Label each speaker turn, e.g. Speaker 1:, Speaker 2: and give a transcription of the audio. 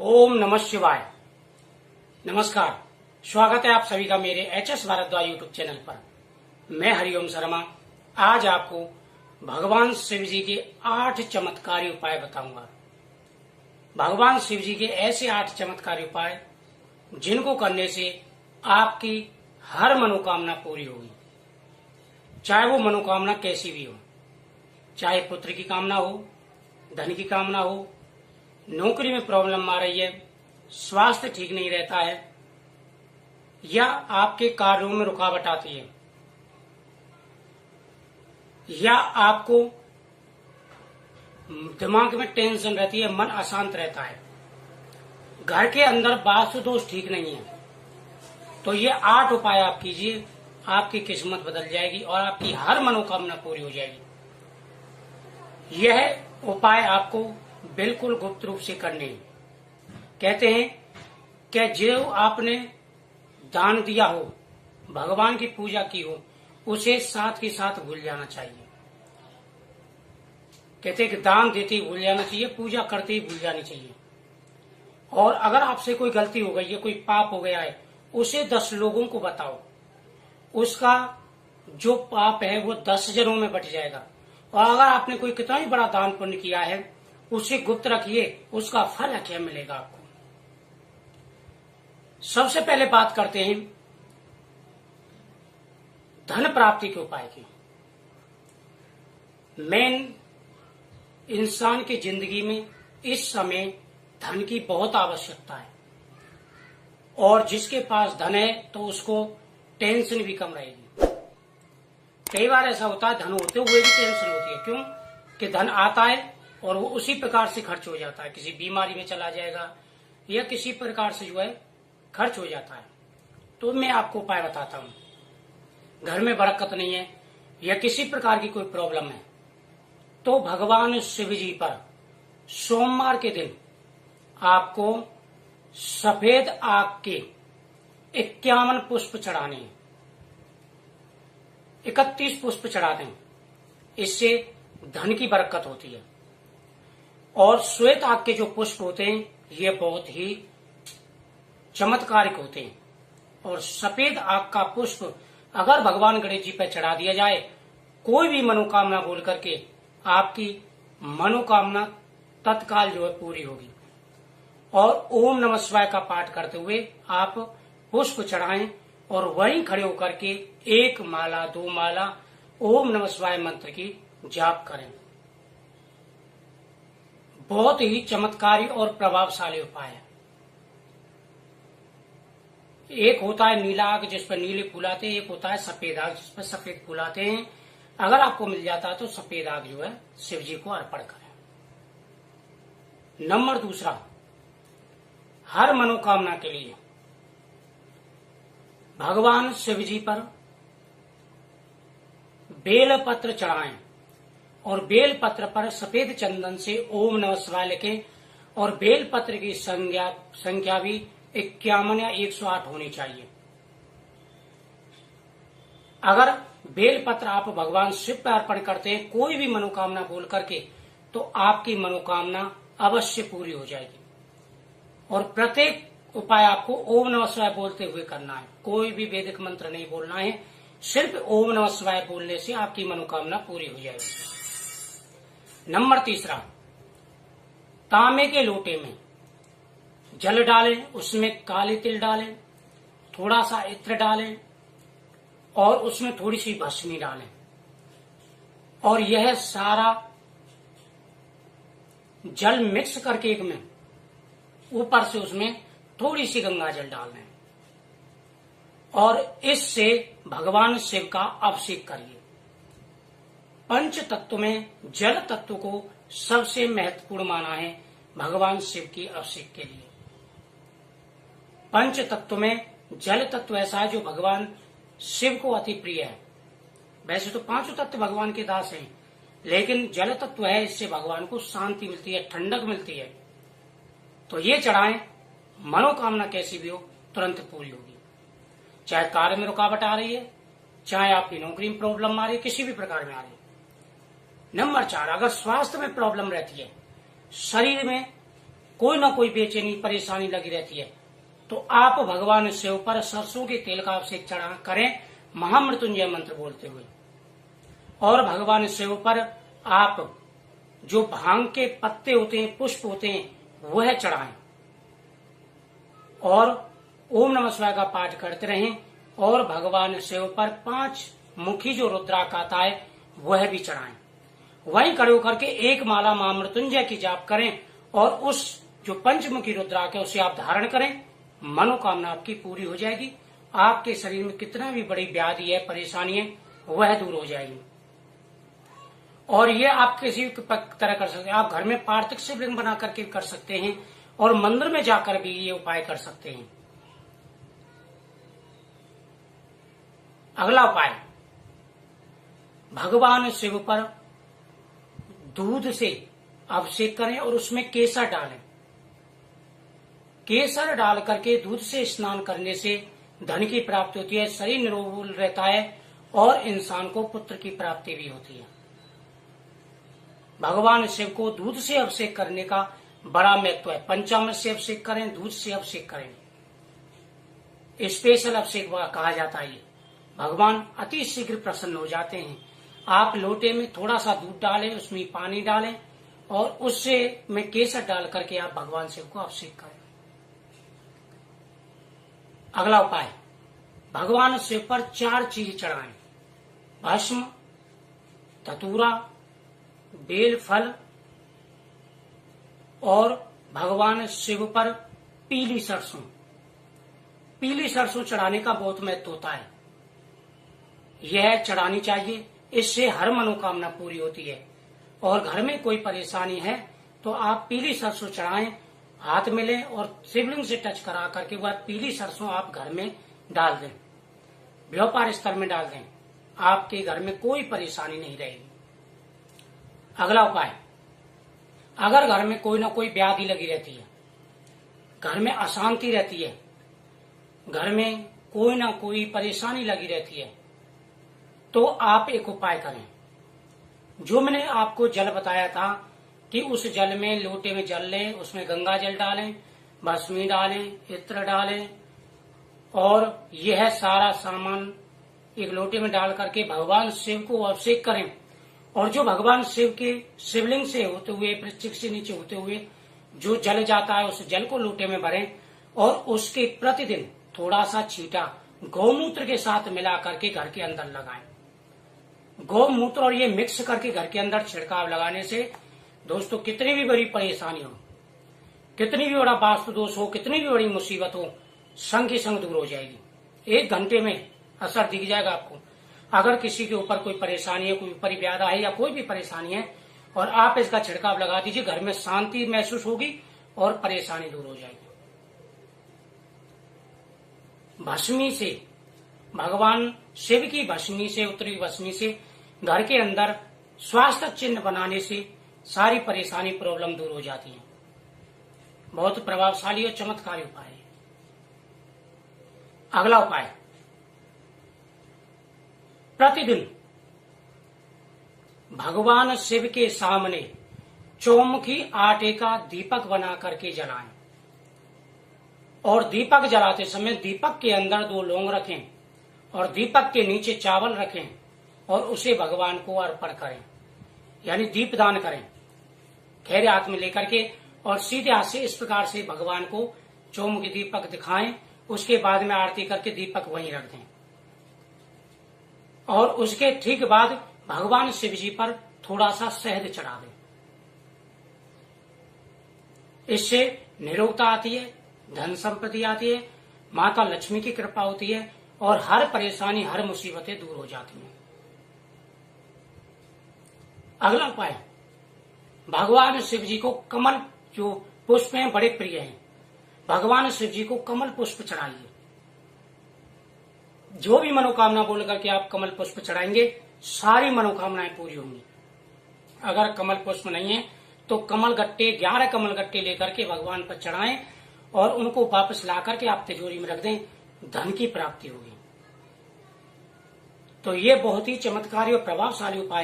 Speaker 1: ओम नमः शिवाय। नमस्कार, स्वागत है आप सभी का मेरे एचएस भारद्वाज यूट्यूब चैनल पर। मैं हरिओम शर्मा आज आपको भगवान शिव जी के 8 चमत्कारी उपाय बताऊंगा। भगवान शिव जी के ऐसे 8 चमत्कारी उपाय जिनको करने से आपकी हर मनोकामना पूरी होगी, चाहे वो मनोकामना कैसी भी हो। चाहे पुत्र की कामना हो, धन की कामना हो, नौकरी में प्रॉब्लम आ रही है, स्वास्थ्य ठीक नहीं रहता है, या आपके कार्यों में रुकावट आती है, या आपको दिमाग में टेंशन रहती है, मन अशांत रहता है, घर के अंदर वास्तु दोष ठीक नहीं है, तो ये 8 उपाय आप कीजिए, आपकी किस्मत बदल जाएगी और आपकी हर मनोकामना पूरी हो जाएगी। यह उपाय आपको बिल्कुल गुप्त रूप से करने हैं। कहते हैं कि जो आपने दान दिया हो, भगवान की पूजा की हो, उसे साथ के साथ भूल जाना चाहिए। कहते हैं कि दान देते ही भूल जाना चाहिए, पूजा करते ही भूल जानी चाहिए। और अगर आपसे कोई गलती हो गई है, कोई पाप हो गया है, उसे 10 लोगों को बताओ। उसका जो पाप है वो 10 जनों में बट जाएगा। और अगर आपने कोई कितना ही बड़ा दान पुण्य किया है, उसे गुप्त रखिए, उसका फल क्या मिलेगा आपको। सबसे पहले बात करते हैं धन प्राप्ति के उपाय की। मेन इंसान की जिंदगी में इस समय धन की बहुत आवश्यकता है, और जिसके पास धन है तो उसको टेंशन भी कम रहेगी। कई बार ऐसा होता है धन होते हुए भी टेंशन होती है। क्यों? कि धन आता है और वो उसी प्रकार से खर्च हो जाता है, किसी बीमारी में चला जाएगा या किसी प्रकार से जो है खर्च हो जाता है। तो मैं आपको उपाय बताता हूँ। घर में बरकत नहीं है या किसी प्रकार की कोई प्रॉब्लम है, तो भगवान शिव जी पर सोमवार के दिन आपको सफेद आग के 51 पुष्प चढ़ाने हैं। 31 पुष्प चढ़ा दें, इससे धन की बरकत होती है। और श्वेत आग के जो पुष्प होते हैं ये बहुत ही चमत्कारिक होते हैं। और सफेद आग का पुष्प अगर भगवान गणेश जी पर चढ़ा दिया जाए, कोई भी मनोकामना बोल करके आपकी मनोकामना तत्काल जो है पूरी होगी। और ओम नमः शिवाय का पाठ करते हुए आप पुष्प चढ़ाएं और वहीं खड़े होकर के 1 माला 2 माला ओम नमः शिवाय मंत्र की जाप करें। बहुत ही चमत्कारी और प्रभावशाली उपाय है। एक होता है नीला आग जिस पर नीले फूल आते हैं, एक होता है सफेद आग जिस पर सफेद फूल आते हैं। अगर आपको मिल जाता है तो सफेद आग जो है शिव जी को अर्पण करें। नंबर 2, हर मनोकामना के लिए भगवान शिव जी पर बेल पत्र चढ़ाएं और बेल पत्र पर सफेद चंदन से ओम नमः शिवाय लिखें। और बेल पत्र की संख्या भी 51 या 108 होनी चाहिए। अगर बेल पत्र आप भगवान शिव पर अर्पण करते हैं कोई भी मनोकामना बोल करके, तो आपकी मनोकामना अवश्य पूरी हो जाएगी। और प्रत्येक उपाय आपको ओम नमः शिवाय बोलते हुए करना है, कोई भी वैदिक मंत्र नहीं बोलना है। सिर्फ ओम नमः शिवाय बोलने से आपकी मनोकामना पूरी हो जाएगी। नंबर 3, तांबे के लोटे में जल डालें, उसमें काले तिल डालें, थोड़ा सा इत्र डालें और उसमें थोड़ी सी भस्मी डालें। और यह सारा जल मिक्स करके एक में ऊपर से उसमें थोड़ी सी गंगा जल डाल दें और इससे भगवान शिव का अभिषेक करिए। पंच तत्व में जल तत्व को सबसे महत्वपूर्ण माना है भगवान शिव की अभिषेक के लिए। पंच तत्व में जल तत्व ऐसा है जो भगवान शिव को अति प्रिय है। वैसे तो 5 तत्व भगवान के दास हैं, लेकिन जल तत्व है, इससे भगवान को शांति मिलती है, ठंडक मिलती है। तो ये चढ़ाएं, मनोकामना कैसी भी हो तुरंत पूरी होगी। चाहे कार्य में रुकावट आ रही है, चाहे आपकी नौकरी में प्रॉब्लम आ रही है, किसी भी प्रकार में आ रही है। नंबर 4, अगर स्वास्थ्य में प्रॉब्लम रहती है, शरीर में कोई ना कोई बेचैनी परेशानी लगी रहती है, तो आप भगवान शिव पर सरसों के तेल का अभिषेक चढ़ा करें महामृत्युंजय मंत्र बोलते हुए। और भगवान शिव पर आप जो भांग के पत्ते होते हैं, पुष्प होते हैं, वह चढ़ाएं और ओम नमः शिवाय का पाठ करते रहें। और भगवान शिव पर 5 मुखी जो रुद्राक्ष आता है वह भी चढ़ाएं। वहीं खड़े होकर के एक माला महामृत्युंजय की जाप करें और उस जो पंचमुखी रुद्राक्ष है उसे आप धारण करें। मनोकामना आपकी पूरी हो जाएगी। आपके शरीर में कितना भी बड़ी व्याधि है, परेशानी है, वह दूर हो जाएगी। और ये आप किसी तरह कर सकते हैं। आप घर में पार्थिव शिवलिंग बना करके कर सकते हैं और मंदिर में जाकर भी ये उपाय कर सकते हैं। अगला उपाय, भगवान शिव पर दूध से अभिषेक करें और उसमें केसर डालें। केसर डाल करके दूध से स्नान करने से धन की प्राप्ति होती है, शरीर निरोग रहता है और इंसान को पुत्र की प्राप्ति भी होती है। भगवान शिव को दूध से अभिषेक करने का बड़ा महत्व है। पंचामृत से अभिषेक करें, दूध से अभिषेक करें, स्पेशल अभिषेक कहा जाता है। भगवान अति शीघ्र प्रसन्न हो जाते हैं। आप लोटे में थोड़ा सा दूध डालें, उसमें पानी डालें और उससे में केसर डाल करके आप भगवान शिव को अभिषेक करें। अगला उपाय, भगवान शिव पर 4 चीज चढ़ाएं, भस्म, धतूरा, बेल फल और भगवान शिव पर पीली सरसों। पीली सरसों चढ़ाने का बहुत महत्व होता है, यह चढ़ानी चाहिए। इससे हर मनोकामना पूरी होती है। और घर में कोई परेशानी है तो आप पीली सरसों चढ़ाएं, हाथ में लें और शिवलिंग से टच करा करके वह पीली सरसों आप घर में डाल दें, व्यापार स्थल में डाल दें। आपके घर में कोई परेशानी नहीं रहेगी। अगला उपाय, अगर घर में कोई ना कोई व्याधि लगी रहती है, घर में अशांति रहती है, घर में कोई ना कोई परेशानी लगी रहती है, तो आप एक उपाय करें। जो मैंने आपको जल बताया था कि उस जल में लोटे में जल लें, उसमें गंगा जल डालें, भस्मी डालें, इत्र डालें और यह सारा सामान एक लोटे में डाल करके भगवान शिव को अभिषेक करें। और जो भगवान शिव के शिवलिंग से होते हुए, पृथ्वी से नीचे होते हुए जो जल जाता है, उस जल को लोटे में भरें और उसके प्रतिदिन थोड़ा सा छींटा गौमूत्र के साथ मिला करके घर के अंदर लगाएं। गौमूत्र और ये मिक्स करके घर के अंदर छिड़काव लगाने से दोस्तों कितनी भी बड़ी परेशानी हो, कितनी भी बड़ा वास्तु दोष हो, कितनी भी बड़ी मुसीबत हो, संग की संग दूर हो जाएगी। 1 घंटे में असर दिख जाएगा आपको। अगर किसी के ऊपर कोई परेशानी है, कोई परिव्याधा है या कोई भी परेशानी है और आप इसका छिड़काव लगा दीजिए, घर में शांति महसूस होगी और परेशानी दूर हो जाएगी। भस्मी से, भगवान शिव की भस्मी से, उत्तरी भस्मी से घर के अंदर स्वास्थ्य चिन्ह बनाने से सारी परेशानी, प्रॉब्लम दूर हो जाती है। बहुत प्रभावशाली और चमत्कारी उपाय है। अगला उपाय, प्रतिदिन भगवान शिव के सामने चौमुखी आटे का दीपक बना करके जलाएं और दीपक जलाते समय दीपक के अंदर 2 लौंग रखें और दीपक के नीचे चावल रखें और उसे भगवान को अर्पण करें, यानी दीपदान करें। खैर हाथ में लेकर के और सीधे हाथ से इस प्रकार से भगवान को चौमुखी दीपक दिखाएं। उसके बाद में आरती करके दीपक वहीं रख दें और उसके ठीक बाद भगवान शिव जी पर थोड़ा सा शहद चढ़ा दें। इससे निरोगता आती है, धन संपत्ति आती है, माता लक्ष्मी की कृपा होती है और हर परेशानी, हर मुसीबतें दूर हो जाती हैं। अगला उपाय, भगवान शिव जी को कमल जो पुष्प हैं बड़े प्रिय हैं, भगवान शिव जी को कमल पुष्प चढ़ाइए। जो भी मनोकामना बोल करके आप कमल पुष्प चढ़ाएंगे, सारी मनोकामनाएं पूरी होंगी। अगर कमल पुष्प नहीं है तो कमल गट्टे, 11 कमल गट्टे लेकर के भगवान पर चढ़ाएं और उनको वापस ला करके आप तिजोरी में रख दें, धन की प्राप्ति होगी। तो ये बहुत ही चमत्कारी और प्रभावशाली उपाय है।